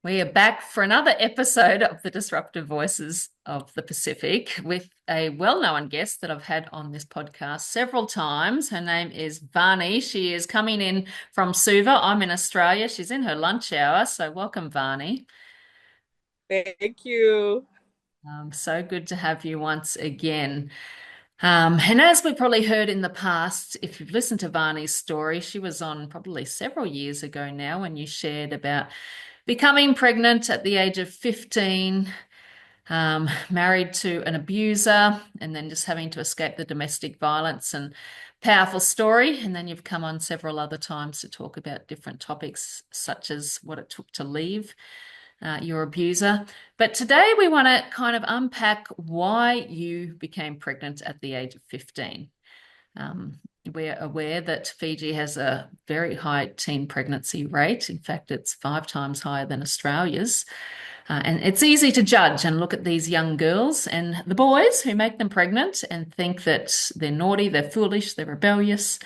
We are back for another episode of the Disruptive Voices of the Pacific with a well-known guest that I've had on this podcast several times. Her name is Vani. She is coming in from Suva. I'm in Australia. She's in her lunch hour. So welcome, Vani. Thank you. So good to have you once again. And as we probably heard in the past, if you've listened to Vani's story, she was on probably several years ago now when you shared about becoming pregnant at the age of 15, married to an abuser, and then just having to escape the domestic violence and powerful story. And then you've come on several other times to talk about different topics, such as what it took to leave your abuser. But today we want to kind of unpack why you became pregnant at the age of 15. Um, we're aware that Fiji has a very high teen pregnancy rate. In fact, it's 5 times higher than Australia's. And it's easy to judge and look at these young girls and the boys who make them pregnant and think that they're naughty, they're foolish, they're rebellious.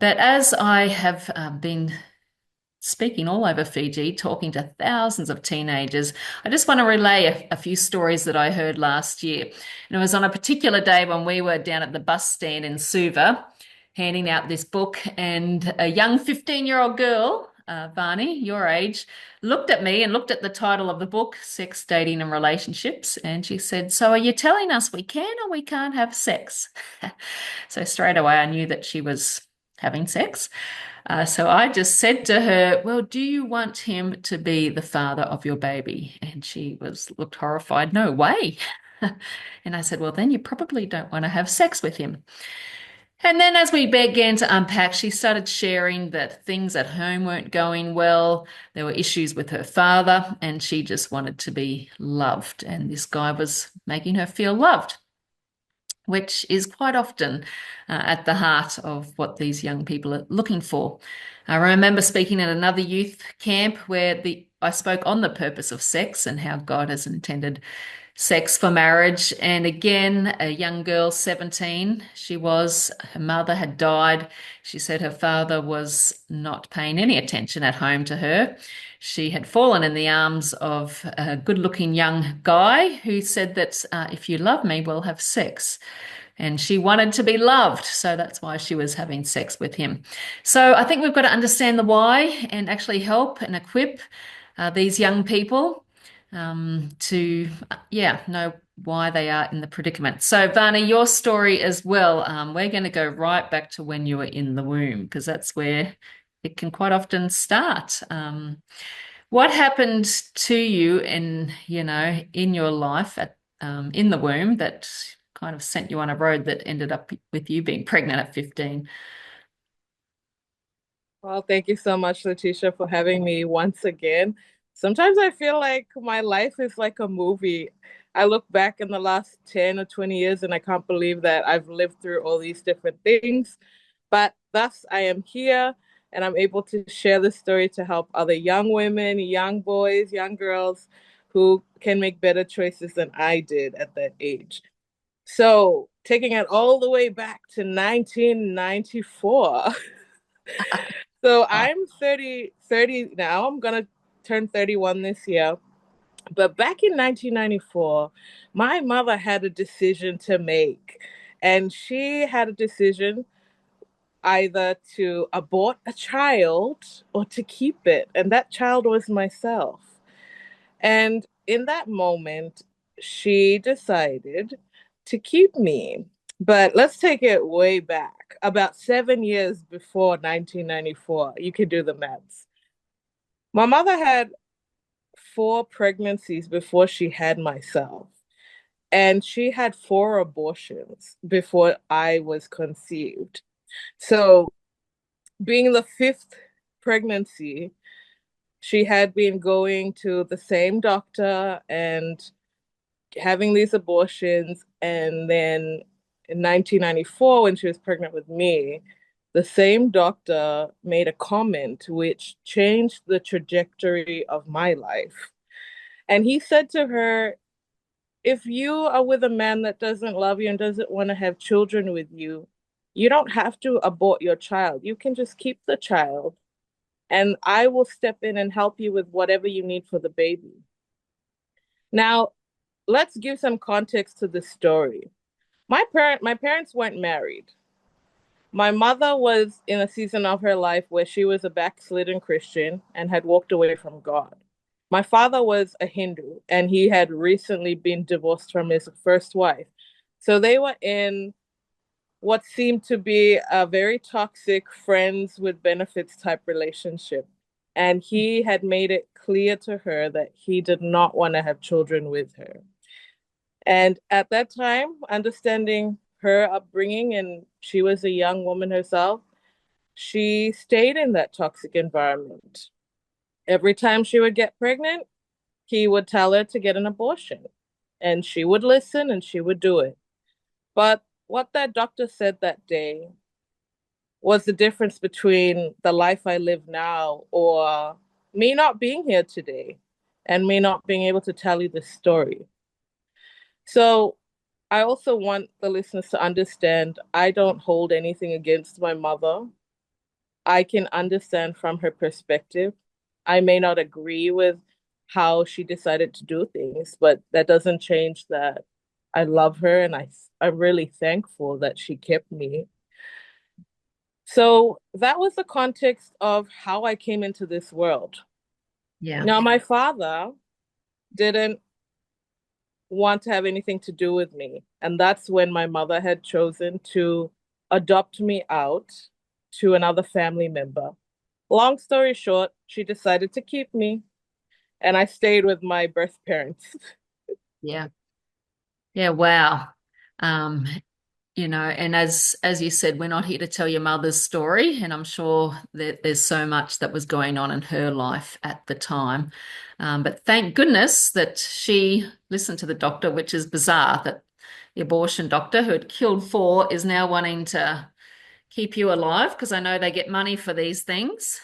But as I have been speaking all over Fiji, talking to thousands of teenagers, I just want to relay a few stories that I heard last year. And it was on a particular day when we were down at the bus stand in Suva handing out this book, and a young 15-year-old girl, Vani, your age, looked at me and looked at the title of the book, Sex, Dating and Relationships, and she said, "So are you telling us we can or we can't have sex?" So straight away I knew that she was having sex. So I just said to her, "Well, do you want him to be the father of your baby?" And she was looked horrified. "No way." And I said, "Well, then you probably don't want to have sex with him." And then as we began to unpack, she started sharing that things at home weren't going well. There were issues with her father, and she just wanted to be loved. And this guy was making her feel loved, which is quite often at the heart of what these young people are looking for. I remember speaking at another youth camp where I spoke on the purpose of sex and how God has intended sex for marriage. And again, a young girl, 17, her mother had died. She said her father was not paying any attention at home to her. She had fallen in the arms of a good-looking young guy who said that if you love me, we'll have sex. And she wanted to be loved, so that's why she was having sex with him. So I think we've got to understand the why and actually help and equip these young people to, yeah, know why they are in the predicament. So, Vani, your story as well. We're going to go right back to when you were in the womb because that's where it can quite often start. What happened to you in your life in the womb that kind of sent you on a road that ended up with you being pregnant at 15? Well, thank you so much, Letitia, for having me once again. Sometimes I feel like my life is like a movie. I look back in the last 10 or 20 years and I can't believe that I've lived through all these different things. But thus, I am here and I'm able to share this story to help other young women, young boys, young girls who can make better choices than I did at that age. So, taking it all the way back to 1994. So Oh, I'm thirty now. I'm gonna turn 31 this year. But back in 1994, my mother had a decision to make. And she had a decision either to abort a child or to keep it. And that child was myself. And in that moment, she decided to keep me. But let's take it way back, about 7 years before 1994. You can do the maths. My mother had 4 pregnancies before she had myself, and she had 4 abortions before I was conceived. So, being the fifth pregnancy, she had been going to the same doctor and having these abortions. And then in 1994, when she was pregnant with me, the same doctor made a comment which changed the trajectory of my life. And he said to her, if you are with a man that doesn't love you and doesn't want to have children with you, you don't have to abort your child. You can just keep the child and I will step in and help you with whatever you need for the baby. Now, let's give some context to this story. My parents weren't married. My mother was in a season of her life where she was a backslidden Christian and had walked away from God. My father was a Hindu and he had recently been divorced from his first wife. So they were in what seemed to be a very toxic friends with benefits type relationship. And he had made it clear to her that he did not want to have children with her. And at that time, understanding her upbringing, and she was a young woman herself, she stayed in that toxic environment. Every time she would get pregnant, he would tell her to get an abortion, and she would listen and she would do it. But what that doctor said that day was the difference between the life I live now or me not being here today and me not being able to tell you this story. So I also want the listeners to understand I don't hold anything against my mother. I can understand from her perspective. I may not agree with how she decided to do things, but that doesn't change that I love her and I'm really thankful that she kept me. So that was the context of how I came into this world. Yeah. Now, my father didn't want to have anything to do with me. And that's when my mother had chosen to adopt me out to another family member. Long story short, she decided to keep me, and I stayed with my birth parents. Yeah. Yeah. Wow. Um, and as you said, we're not here to tell your mother's story, and I'm sure that there's so much that was going on in her life at the time. But thank goodness that she listened to the doctor, which is bizarre that the abortion doctor who had killed four is now wanting to keep you alive because I know they get money for these things.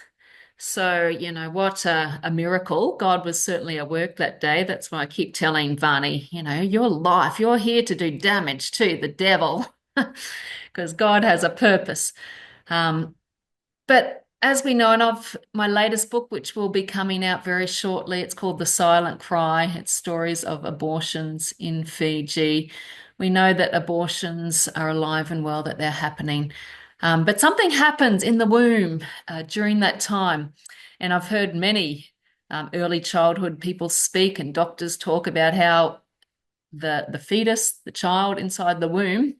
So, what a miracle. God was certainly at work that day. That's why I keep telling Vani, your life, you're here to do damage to the devil because God has a purpose. Um, but as we know, and of my latest book, which will be coming out very shortly, it's called The Silent Cry. It's stories of abortions in Fiji. We know that abortions are alive and well, that they're happening. But something happens in the womb during that time. And I've heard many early childhood people speak and doctors talk about how the fetus, the child inside the womb,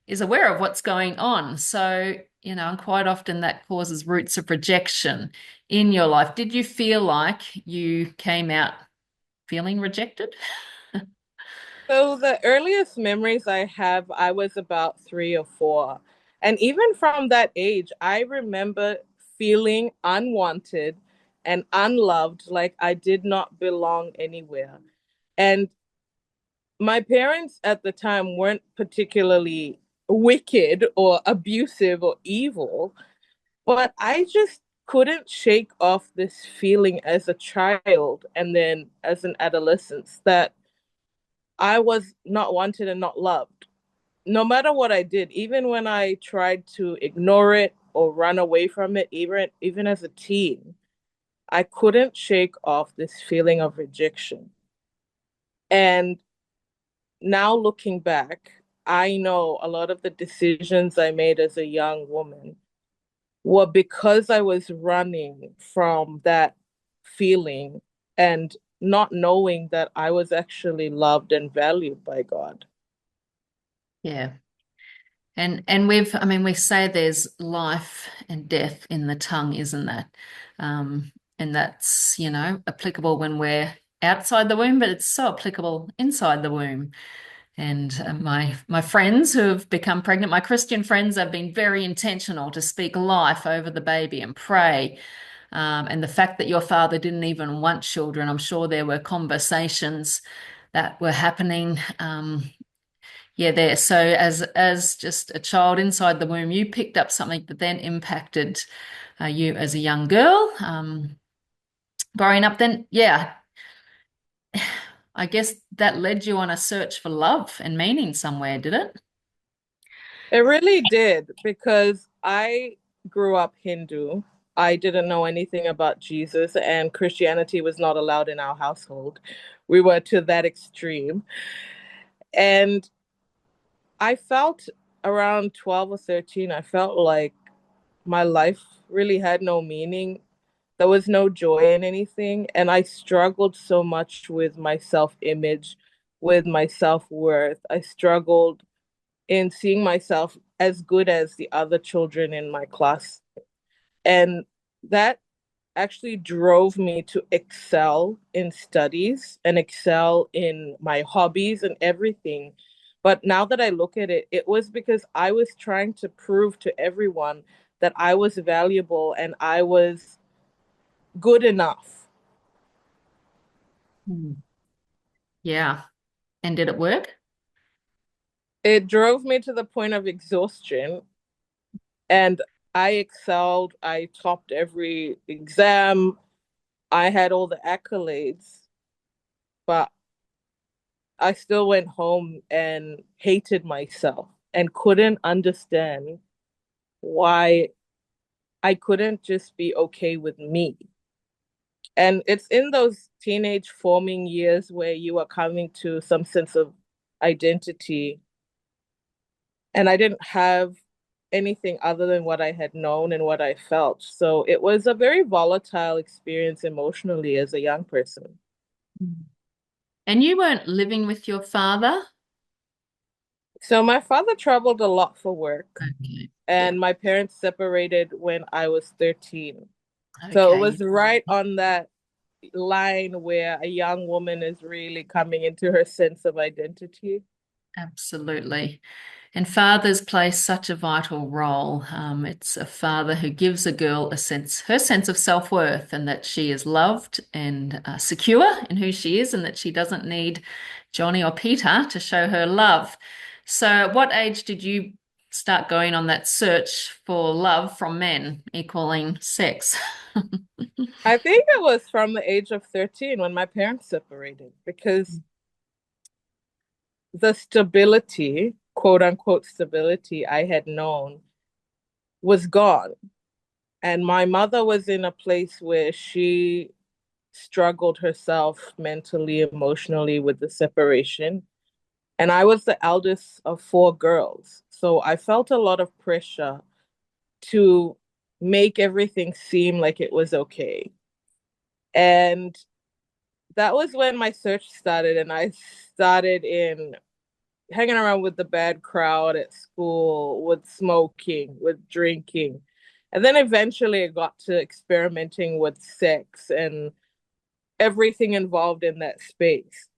is aware of what's going on. So, and quite often that causes roots of rejection in your life. Did you feel like you came out feeling rejected? So the earliest memories I have, I was about 3 or 4. And even from that age, I remember feeling unwanted and unloved, like I did not belong anywhere. And my parents at the time weren't particularly wicked or abusive or evil, but I just couldn't shake off this feeling as a child and then as an adolescent that I was not wanted and not loved. No matter what I did, even when I tried to ignore it or run away from it, even as a teen, I couldn't shake off this feeling of rejection. And now looking back, I know a lot of the decisions I made as a young woman were because I was running from that feeling and not knowing that I was actually loved and valued by God. Yeah. And we say there's life and death in the tongue, isn't that? And that's, applicable when we're outside the womb, but it's so applicable inside the womb. And my friends who have become pregnant, my Christian friends, have been very intentional to speak life over the baby and pray. And the fact that your father didn't even want children, I'm sure there were conversations that were happening. Yeah, there. So as just a child inside the womb, you picked up something that then impacted you as a young girl. Growing up, then, yeah, I guess that led you on a search for love and meaning somewhere, did it? It really did because I grew up Hindu. I didn't know anything about Jesus, and Christianity was not allowed in our household. We were to that extreme. And I felt around 12 or 13, I felt like my life really had no meaning. There was no joy in anything. And I struggled so much with my self image, with my self worth. I struggled in seeing myself as good as the other children in my class. And that actually drove me to excel in studies and excel in my hobbies and everything. But now that I look at it, it was because I was trying to prove to everyone that I was valuable and I was good enough. Mm. Yeah. And did it work? It drove me to the point of exhaustion, and I excelled. I topped every exam. I had all the accolades, but I still went home and hated myself and couldn't understand why I couldn't just be okay with me. And it's in those teenage forming years where you are coming to some sense of identity. And I didn't have anything other than what I had known and what I felt. So it was a very volatile experience emotionally as a young person. Mm. And you weren't living with your father? So my father traveled a lot for work, Okay. Yeah. and my parents separated when I was 13. So it Okay. was right on that line where a young woman is really coming into her sense of identity. Absolutely. And fathers play such a vital role. It's a father who gives a girl her sense of self-worth, and that she is loved and secure in who she is, and that she doesn't need Johnny or Peter to show her love. So, at what age did you start going on that search for love from men, equaling sex? I think it was from the age of 13 when my parents separated because the stability, quote unquote stability I had known was gone. And my mother was in a place where she struggled herself mentally, emotionally with the separation. And I was the eldest of four girls. So I felt a lot of pressure to make everything seem like it was okay. And that was when my search started, and I started in hanging around with the bad crowd at school, with smoking, with drinking. And then eventually it got to experimenting with sex and everything involved in that space.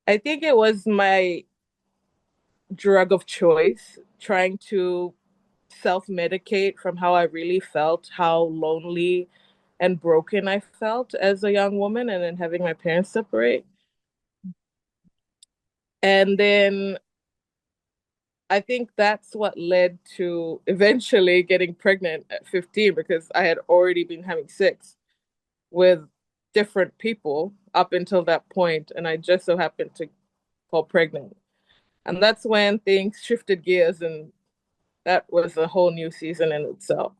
I think it was my drug of choice, trying to self medicate from how I really felt, how lonely and broken I felt as a young woman, and then having my parents separate. And then I think that's what led to eventually getting pregnant at 15 because I had already been having sex with different people up until that point, and I just so happened to fall pregnant. And that's when things shifted gears, and that was a whole new season in itself.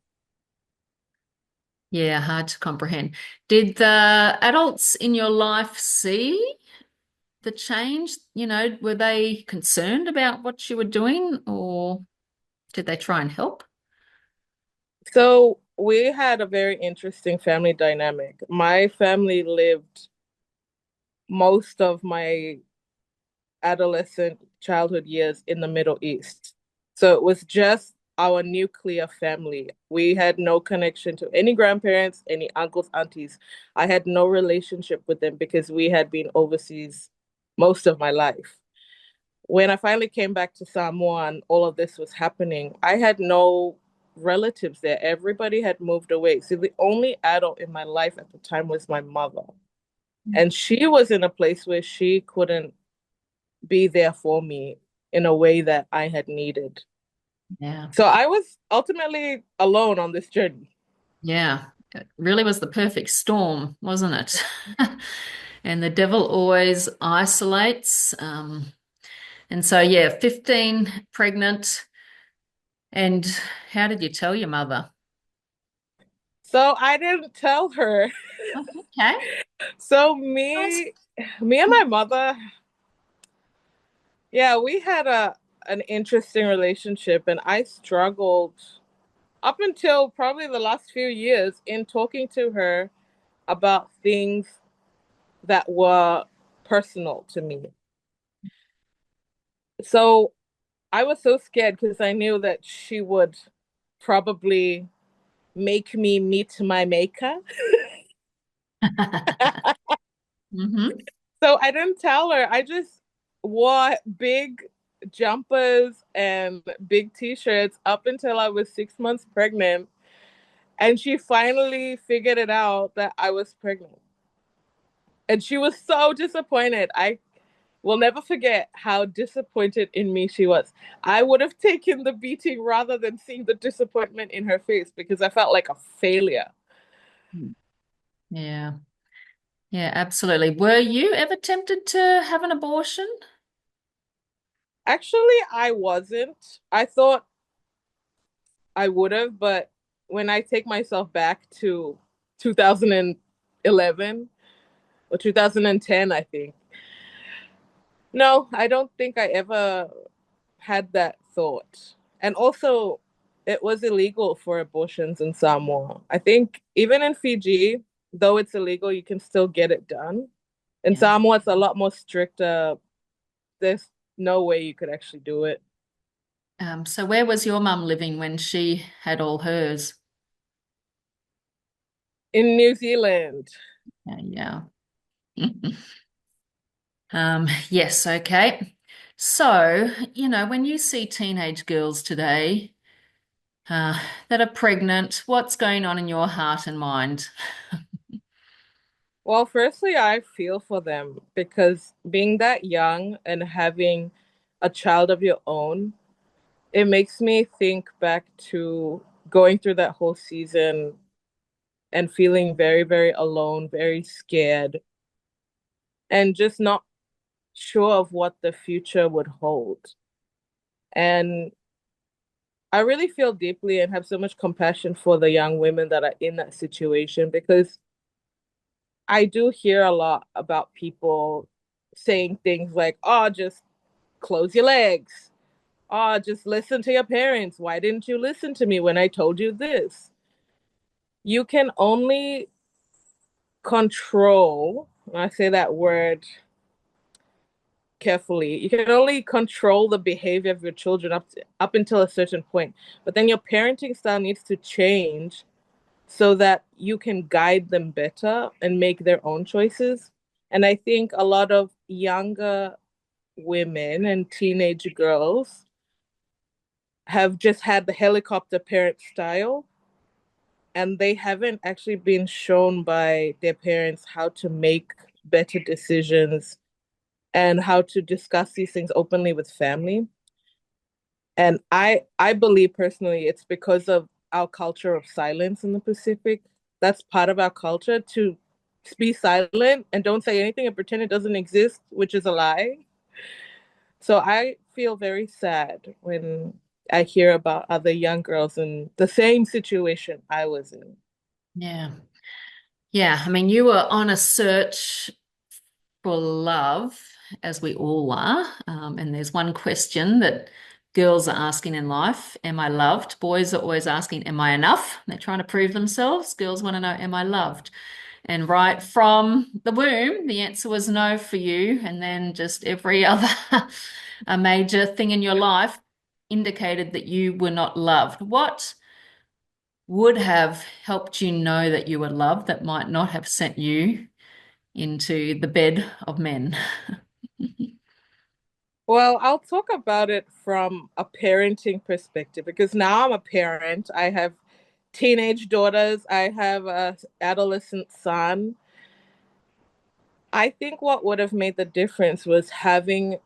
Yeah, hard to comprehend. Did the adults in your life see the change? Were they concerned about what you were doing, or did they try and help? So we had a very interesting family dynamic. My family lived most of my adolescent childhood years in the Middle East. So it was just our nuclear family. We had no connection to any grandparents, any uncles, aunties. I had no relationship with them because we had been overseas most of my life. When I finally came back to Samoa and all of this was happening, I had no relatives there. Everybody had moved away. So the only adult in my life at the time was my mother. And she was in a place where she couldn't be there for me in a way that I had needed. Yeah, So I was ultimately alone on this journey. yeah. It really was the perfect storm, wasn't it? And the devil always isolates. And so, yeah, 15, pregnant. And how did you tell your mother? So I didn't tell her. Okay. So Nice. me and my mother, yeah, we had a an interesting relationship, and I struggled up until probably the last few years in talking to her about things that were personal to me. So I was so scared because I knew that she would probably make me meet my maker. Hmm. So I didn't tell her. I just wore big jumpers and big t-shirts up until I was 6 months pregnant. And she finally figured it out that I was pregnant. And she was so disappointed. I will never forget how disappointed in me she was. I would have taken the beating rather than seeing the disappointment in her face because I felt like a failure. Yeah. Yeah, absolutely. Were you ever tempted to have an abortion? Actually, I wasn't. I thought I would have, but when I take myself back to 2011 or 2010, I think. No, I don't think I ever had that thought. And also, it was illegal for abortions in Samoa. I think even in Fiji, though it's illegal, you can still get it done. In Yeah. Samoa, it's a lot more stricter. There's no way you could actually do it. So where was your mum living when she had all hers? In New Zealand, Yeah. Yes, okay. So, when you see teenage girls today, uh, that are pregnant, what's going on in your heart and mind? well, firstly, I feel for them because being that young and having a child of your own, it makes me think back to going through that whole season and feeling very, very alone, very scared, and just not sure of what the future would hold. And I really feel deeply and have so much compassion for the young women that are in that situation because I do hear a lot about people saying things like, oh, just close your legs. Oh, just listen to your parents. Why didn't you listen to me when I told you this? You can only control, I say that word carefully, you can only control the behavior of your children up until a certain point. But then your parenting style needs to change so that you can guide them better and make their own choices. And I think a lot of younger women and teenage girls have just had the helicopter parent style, and they haven't actually been shown by their parents how to make better decisions and how to discuss these things openly with family. And I believe personally it's because of our culture of silence in the Pacific. That's part of our culture to be silent and don't say anything and pretend it doesn't exist, which is a lie. So I feel very sad when I hear about other young girls in the same situation I was in. Yeah. Yeah. I mean, you were on a search for love, as we all are. And there's one question that girls are asking in life: Am I loved? Boys are always asking, Am I enough? They're trying to prove themselves. Girls want to know, Am I loved? And right from the womb, the answer was no for you. And then just every other a major thing in your life indicated that you were not loved. What would have helped you know that you were loved that might not have sent you into the bed of men? Well, I'll talk about it from a parenting perspective because now I'm a parent. I have teenage daughters, I have a adolescent son. I think what would have made the difference was having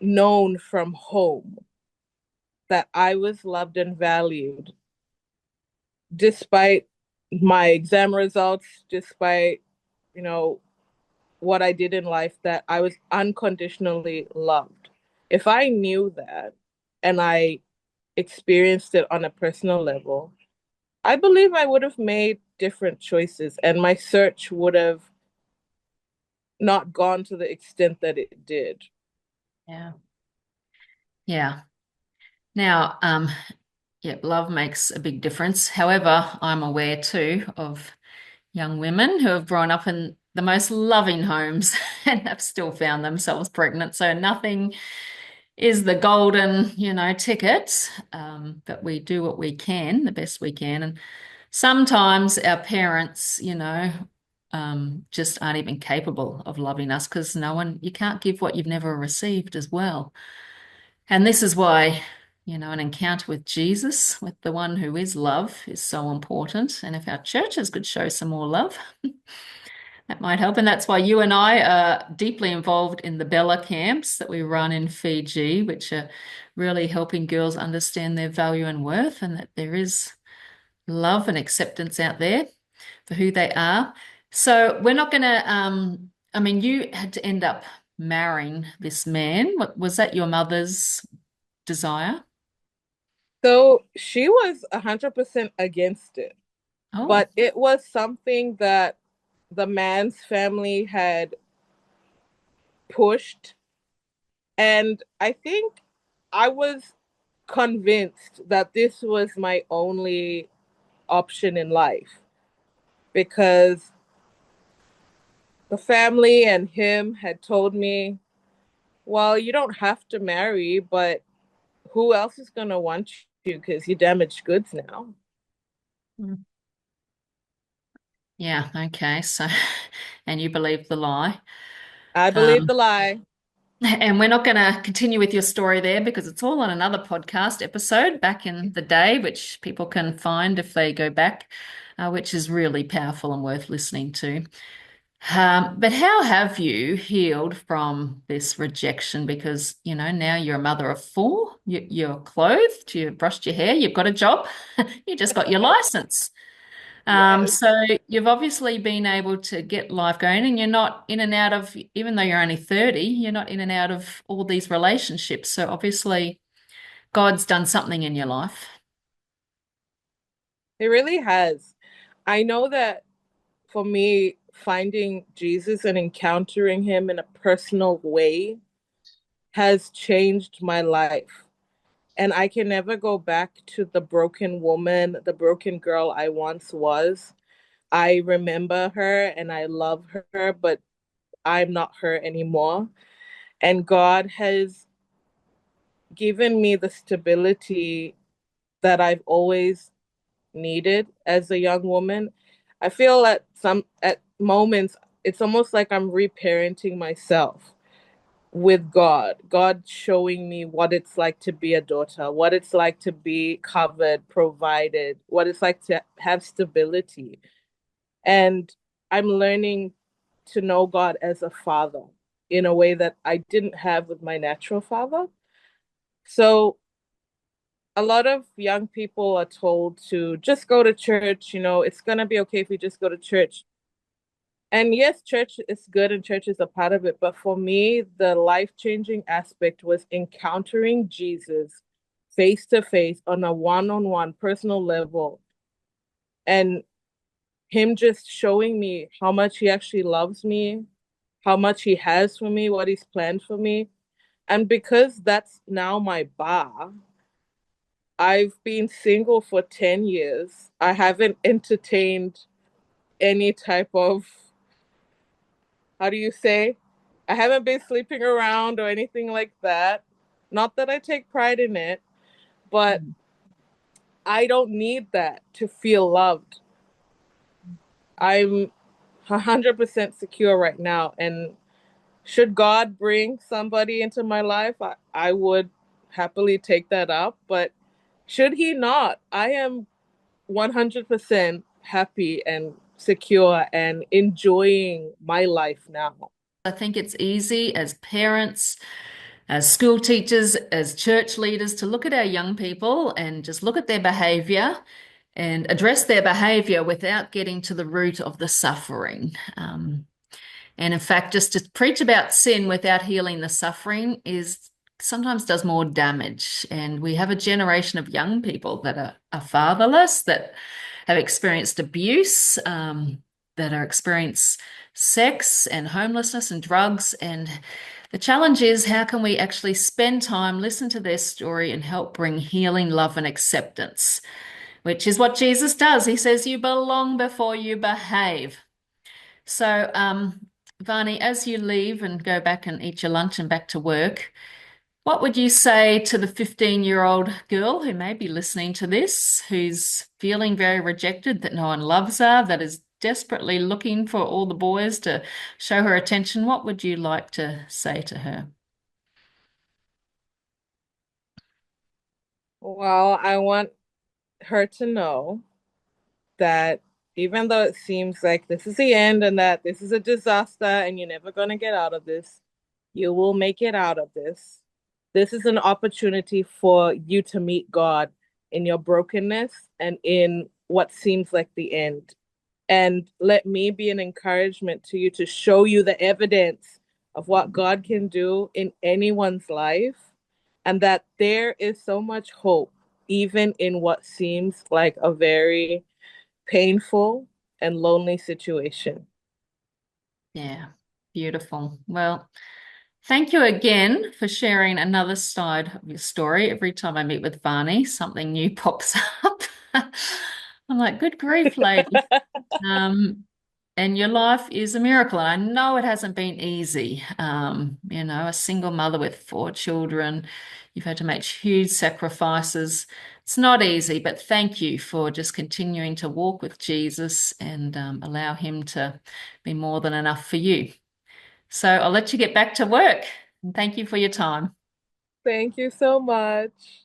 known from home that I was loved and valued despite my exam results, despite, you know, what I did in life, that I was unconditionally loved. If I knew that and I experienced it on a personal level, I believe I would have made different choices and my search would have not gone to the extent that it did. Yeah. Yeah. Now, yeah, love makes a big difference. However, I'm aware too of young women who have grown up in the most loving homes and have still found themselves pregnant. So nothing is the golden, ticket. But we do what we can, the best we can. And sometimes our parents, just aren't even capable of loving us because you can't give what you've never received as well. And this is why, an encounter with Jesus, with the one who is love, is so important. And if our churches could show some more love, that might help. And that's why you and I are deeply involved in the Bella camps that we run in Fiji, which are really helping girls understand their value and worth, and that there is love and acceptance out there for who they are. So we're not going to, I mean, you had to end up marrying this man. Was that your mother's desire? So she was 100% against it, Oh. but it was something that the man's family had pushed. And I think I was convinced that this was my only option in life because the family and him had told me, well, you don't have to marry, but who else is going to want you because you damaged goods now? Mm. Yeah, okay. So, and you believe the lie. I believe Um, the lie. and we're not going to continue with your story there because it's all on another podcast episode back in the day, which people can find if they go back, which is really powerful and worth listening to. But how have you healed from this rejection? Because, now you're a mother of four, you're clothed, you've brushed your hair, you've got a job, you just got your license. Yes. So you've obviously been able to get life going, and you're not in and out of, even though you're only 30, you're not in and out of all these relationships. So obviously, God's done something in your life. It really has. I know that for me, finding Jesus and encountering him in a personal way has changed my life. And I can never go back to the broken woman, the broken girl I once was. I remember her and I love her, but I'm not her anymore. And God has given me the stability that I've always needed as a young woman. I feel at moments it's almost like I'm reparenting myself with God. God showing me what it's like to be a daughter, what it's like to be covered, provided, what it's like to have stability. And I'm learning to know God as a father in a way that I didn't have with my natural father. So a lot of young people are told to just go to church, it's going to be okay if you just go to church. And yes, church is good and church is a part of it. But for me, the life-changing aspect was encountering Jesus face to face on a one-on-one personal level and him just showing me how much he actually loves me, how much he has for me, what he's planned for me. And because that's now my bar, I've been single for 10 years. I haven't entertained any type of, how do you say? I haven't been sleeping around or anything like that. Not that I take pride in it, but I don't need that to feel loved. I'm 100% secure right now. And should God bring somebody into my life, I would happily take that up. But should he not, I am 100% happy and secure and enjoying my life now. I think it's easy as parents, as school teachers, as church leaders to look at our young people and just look at their behavior and address their behavior without getting to the root of the suffering. And in fact, just to preach about sin without healing the suffering is sometimes does more damage. And we have a generation of young people that are fatherless, that have experienced abuse, that are experienced sex and homelessness and drugs. And the challenge is, how can we actually spend time, listen to their story, and help bring healing, love, and acceptance, which is what Jesus does. He says, you belong before you behave. So, Vani, as you leave and go back and eat your lunch and back to work, what would you say to the 15-year-old girl who may be listening to this, who's feeling very rejected, that no one loves her, that is desperately looking for all the boys to show her attention? What would you like to say to her? Well, I want her to know that even though it seems like this is the end and that this is a disaster and you're never going to get out of this, you will make it out of this. This is an opportunity for you to meet God in your brokenness and in what seems like the end. And let me be an encouragement to you to show you the evidence of what God can do in anyone's life, and that there is so much hope, even in what seems like a very painful and lonely situation. Yeah, beautiful. Well, thank you again for sharing another side of your story. Every time I meet with Vani, something new pops up. I'm like, good grief, lady. Um, and your life is a miracle. And I know it hasn't been easy. A single mother with four children, you've had to make huge sacrifices. It's not easy, but thank you for just continuing to walk with Jesus and allow him to be more than enough for you. So I'll let you get back to work. And thank you for your time. Thank you so much.